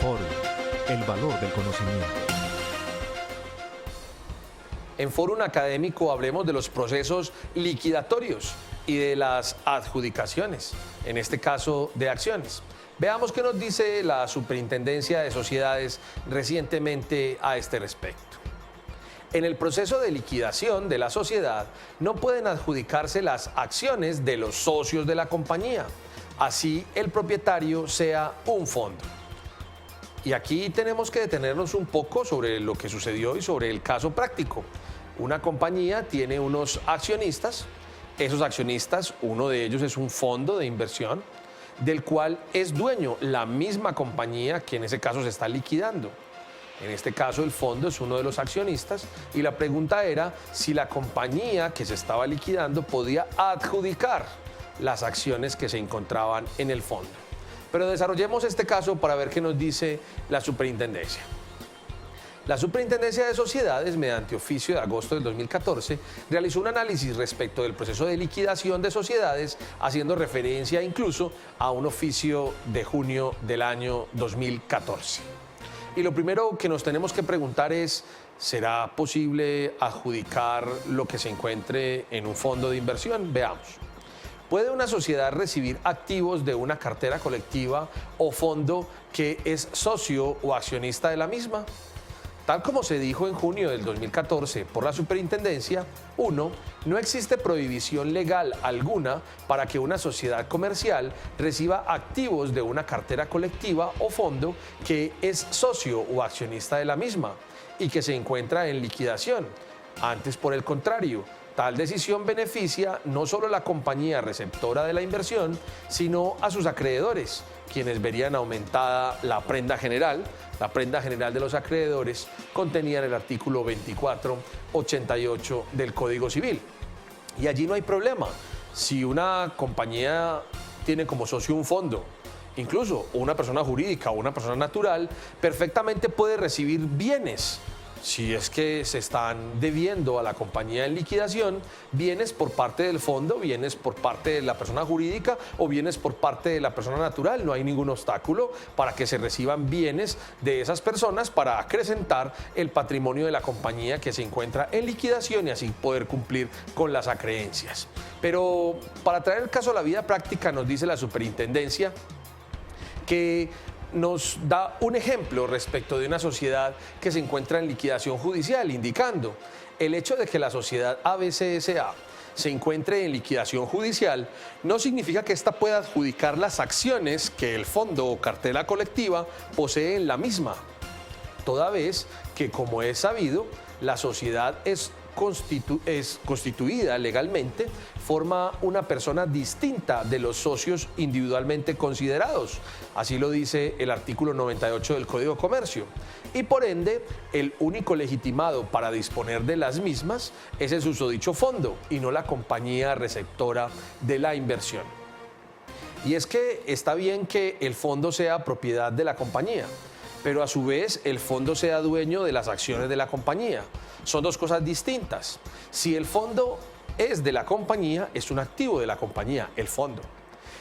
Forum, el valor del conocimiento. En Fórum Académico hablemos de los procesos liquidatorios y de las adjudicaciones, en este caso de acciones. Veamos qué nos dice la Superintendencia de Sociedades recientemente a este respecto. En el proceso de liquidación de la sociedad no pueden adjudicarse las acciones de los socios de la compañía, así el propietario sea un fondo. Y aquí tenemos que detenernos un poco sobre lo que sucedió y sobre el caso práctico. Una compañía tiene unos accionistas, esos accionistas, uno de ellos es un fondo de inversión, del cual es dueño la misma compañía que en ese caso se está liquidando. En este caso el fondo es uno de los accionistas y la pregunta era si la compañía que se estaba liquidando podía adjudicar las acciones que se encontraban en el fondo. Pero desarrollemos este caso para ver qué nos dice la Superintendencia. La Superintendencia de Sociedades, mediante oficio de agosto del 2014, realizó un análisis respecto del proceso de liquidación de sociedades, haciendo referencia incluso a un oficio de junio del año 2014. Y lo primero que nos tenemos que preguntar es, ¿será posible adjudicar lo que se encuentre en un fondo de inversión? Veamos. ¿Puede una sociedad recibir activos de una cartera colectiva o fondo que es socio o accionista de la misma? Tal como se dijo en junio del 2014 por la Superintendencia, 1. No existe prohibición legal alguna para que una sociedad comercial reciba activos de una cartera colectiva o fondo que es socio o accionista de la misma y que se encuentra en liquidación. Antes, por el contrario, tal decisión beneficia no solo a la compañía receptora de la inversión, sino a sus acreedores, quienes verían aumentada la prenda general. La prenda general de los acreedores contenía en el artículo 2488 del Código Civil. Y allí no hay problema. Si una compañía tiene como socio un fondo, incluso una persona jurídica o una persona natural, perfectamente puede recibir bienes. Si es que se están debiendo a la compañía en liquidación, bienes por parte del fondo, bienes por parte de la persona jurídica o bienes por parte de la persona natural. No hay ningún obstáculo para que se reciban bienes de esas personas para acrecentar el patrimonio de la compañía que se encuentra en liquidación y así poder cumplir con las acreencias. Pero para traer el caso a la vida práctica, nos dice la Superintendencia que nos da un ejemplo respecto de una sociedad que se encuentra en liquidación judicial, indicando el hecho de que la sociedad ABCSA se encuentre en liquidación judicial no significa que ésta pueda adjudicar las acciones que el fondo o cartera colectiva posee en la misma, toda vez que, como es sabido, la sociedad es constituida legalmente, forma una persona distinta de los socios individualmente considerados. Así lo dice el artículo 98 del Código de Comercio. Y por ende, el único legitimado para disponer de las mismas es el susodicho fondo y no la compañía receptora de la inversión. Y es que está bien que el fondo sea propiedad de la compañía, pero a su vez el fondo sea dueño de las acciones de la compañía. Son dos cosas distintas. Si el fondo es de la compañía, es un activo de la compañía, el fondo.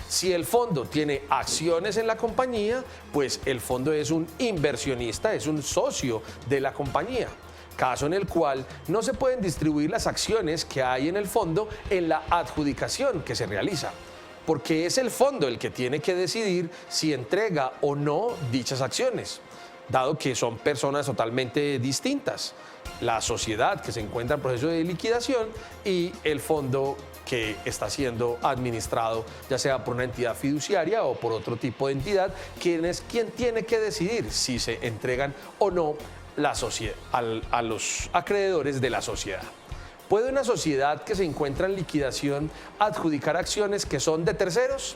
Si el fondo tiene acciones en la compañía, pues el fondo es un inversionista, es un socio de la compañía. Caso en el cual no se pueden distribuir las acciones que hay en el fondo en la adjudicación que se realiza, porque es el fondo el que tiene que decidir si entrega o no dichas acciones, dado que son personas totalmente distintas. La sociedad que se encuentra en proceso de liquidación y el fondo que está siendo administrado, ya sea por una entidad fiduciaria o por otro tipo de entidad, quien es quien tiene que decidir si se entregan o no a los acreedores de la sociedad. ¿Puede una sociedad que se encuentra en liquidación adjudicar acciones que son de terceros?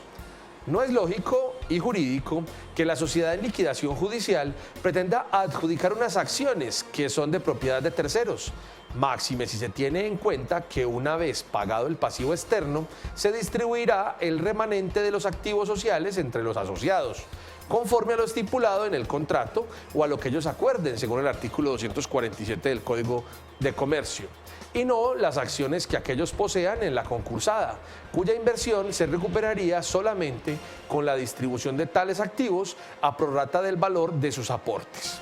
No es lógico y jurídico que la sociedad en liquidación judicial pretenda adjudicar unas acciones que son de propiedad de terceros, máxime si se tiene en cuenta que una vez pagado el pasivo externo, se distribuirá el remanente de los activos sociales entre los asociados, conforme a lo estipulado en el contrato o a lo que ellos acuerden, según el artículo 247 del Código de Comercio, y no las acciones que aquellos posean en la concursada, cuya inversión se recuperaría solamente con la distribución de tales activos a prorrata del valor de sus aportes.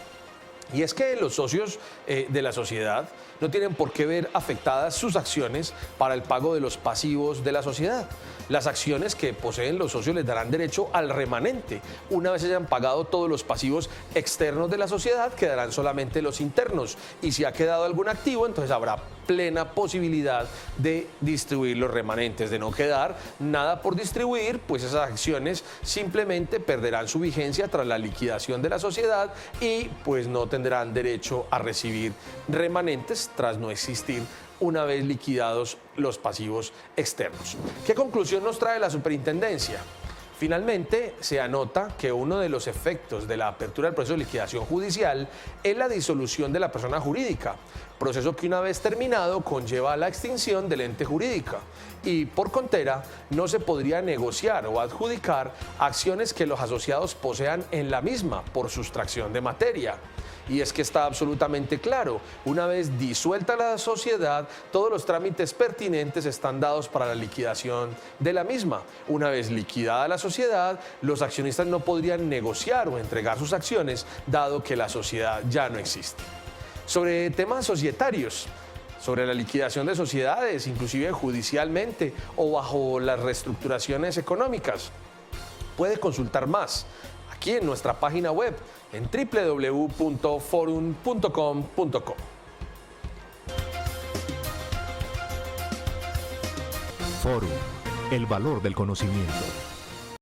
Y es que los socios de la sociedad no tienen por qué ver afectadas sus acciones para el pago de los pasivos de la sociedad. Las acciones que poseen los socios les darán derecho al remanente. Una vez hayan pagado todos los pasivos externos de la sociedad, quedarán solamente los internos. Y si ha quedado algún activo, entonces habrá plena posibilidad de distribuir los remanentes. De no quedar nada por distribuir, pues esas acciones simplemente perderán su vigencia tras la liquidación de la sociedad y pues no tendrán derecho a recibir remanentes tras no existir una vez liquidados los pasivos externos. ¿Qué conclusión nos trae la superintendencia? Finalmente, se anota que uno de los efectos de la apertura del proceso de liquidación judicial es la disolución de la persona jurídica, proceso que una vez terminado conlleva la extinción del ente jurídica y por contera no se podría negociar o adjudicar acciones que los asociados posean en la misma por sustracción de materia. Y es que está absolutamente claro, una vez disuelta la sociedad, todos los trámites pertinentes están dados para la liquidación de la misma. Una vez liquidada la sociedad, los accionistas no podrían negociar o entregar sus acciones, dado que la sociedad ya no existe. Sobre temas societarios, sobre la liquidación de sociedades, inclusive judicialmente o bajo las reestructuraciones económicas, puede consultar más aquí en nuestra página web en www.forum.com.co. Forum, el valor del conocimiento.